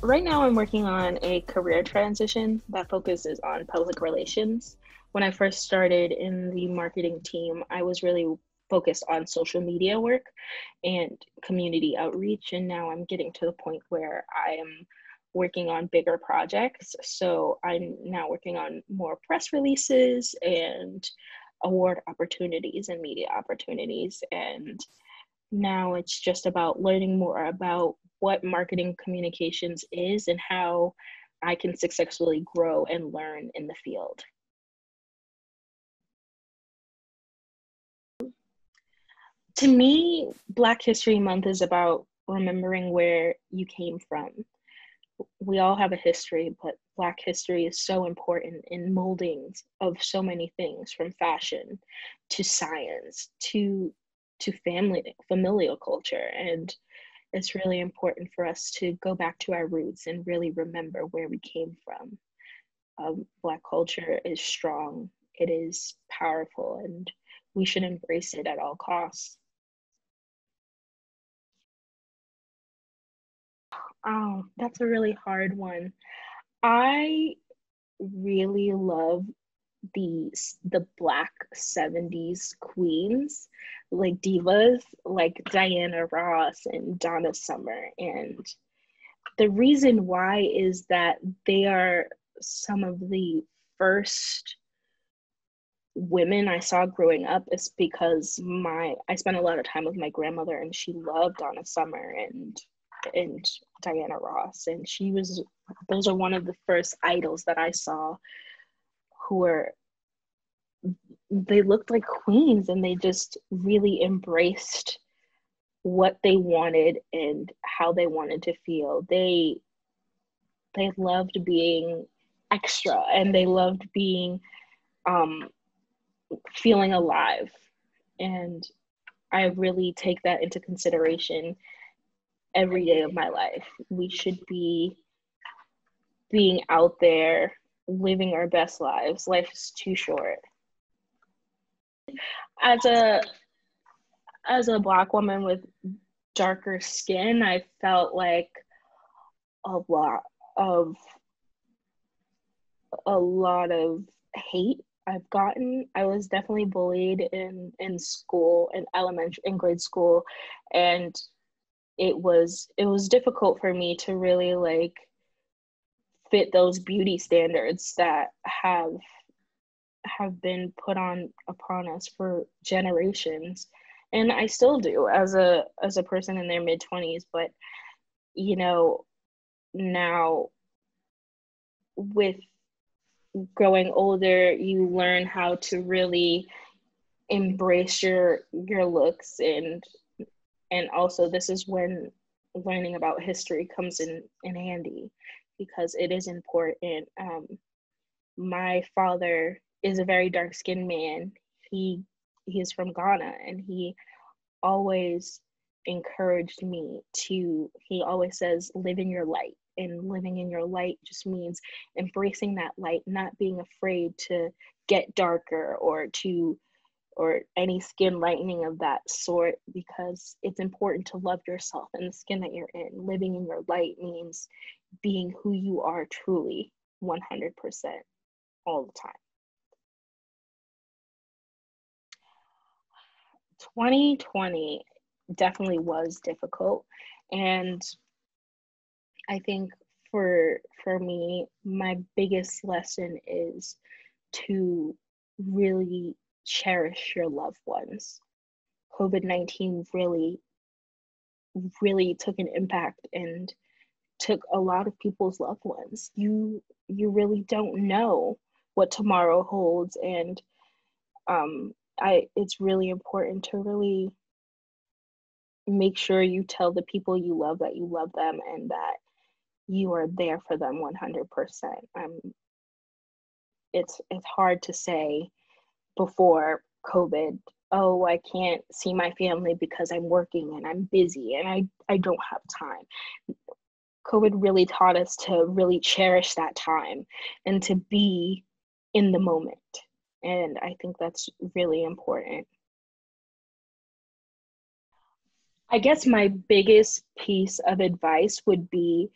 Right now, I'm working on a career transition that focuses on public relations. When I first started in the marketing team, I was really focused on social media work and community outreach. And now I'm getting to the point where I am working on bigger projects. So I'm now working on more press releases and award opportunities and media opportunities. And now it's just about learning more about what marketing communications is and how I can successfully grow and learn in the field. To me, Black History Month is about remembering where you came from. We all have a history, but Black history is so important in molding of so many things, from fashion to science to family familial culture. And it's really important for us to go back to our roots and really remember where we came from. Black culture is strong, it is powerful, and we should embrace it at all costs. Oh, that's a really hard one. I really love the Black 70s queens, like divas like Diana Ross and Donna Summer. And the reason why is that they are some of the first women I saw growing up, is because my I spent a lot of time with my grandmother, and she loved Donna Summer and Diana Ross, and she was those are one of the first idols that I saw who were they looked like queens, and they just really embraced what they wanted and how they wanted to feel. They loved being extra, and they loved being um, feeling alive. And I really take that into consideration every day of my life. We should be being out there living our best lives. Life is too short. As a Black woman with darker skin, I felt like a lot of hate I've gotten. I was definitely bullied in school, in elementary, in grade school, and it was difficult for me to really like fit those beauty standards that have been put on upon us for generations. And I still do as a person in their mid 20s. But you know, now with growing older, you learn how to really embrace your looks. And also, this is when learning about history comes in handy, because it is important. My father is a very dark skinned man. He is from Ghana, and he always encouraged me to, he always says, live in your light. And living in your light just means embracing that light, not being afraid to get darker or any skin lightening of that sort, because it's important to love yourself and the skin that you're in. Living in your light means being who you are truly, 100% all the time. 2020 definitely was difficult. And I think for me, my biggest lesson is to really cherish your loved ones. COVID-19 really took an impact and took a lot of people's loved ones. You really don't know what tomorrow holds. And I it's really important to really make sure you tell the people you love that you love them and that you are there for them 100%. It's hard to say before COVID, oh, I can't see my family because I'm working and I'm busy and I don't have time. COVID really taught us to really cherish that time and to be in the moment. And I think that's really important. I guess my biggest piece of advice would be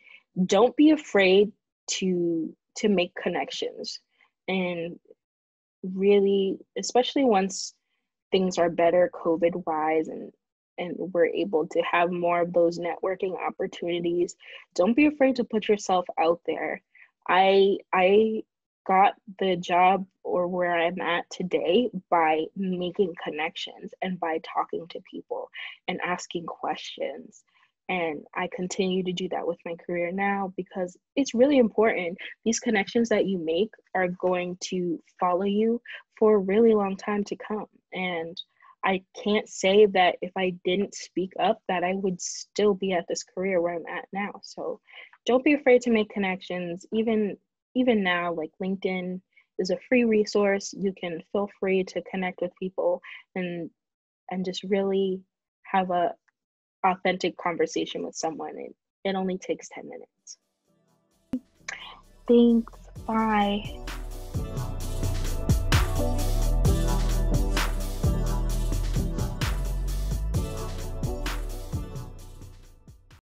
don't be afraid to make connections, and really, especially once things are better COVID wise, and we're able to have more of those networking opportunities, don't be afraid to put yourself out there. I got the job or where I'm at today by making connections and by talking to people and asking questions. And I continue to do that with my career now because it's really important. These connections that you make are going to follow you for a really long time to come. And I can't say that if I didn't speak up that I would still be at this career where I'm at now. So don't be afraid to make connections. Even now, like LinkedIn is a free resource. You can feel free to connect with people and just really have a authentic conversation with someone. It only takes 10 minutes. Thanks. Bye.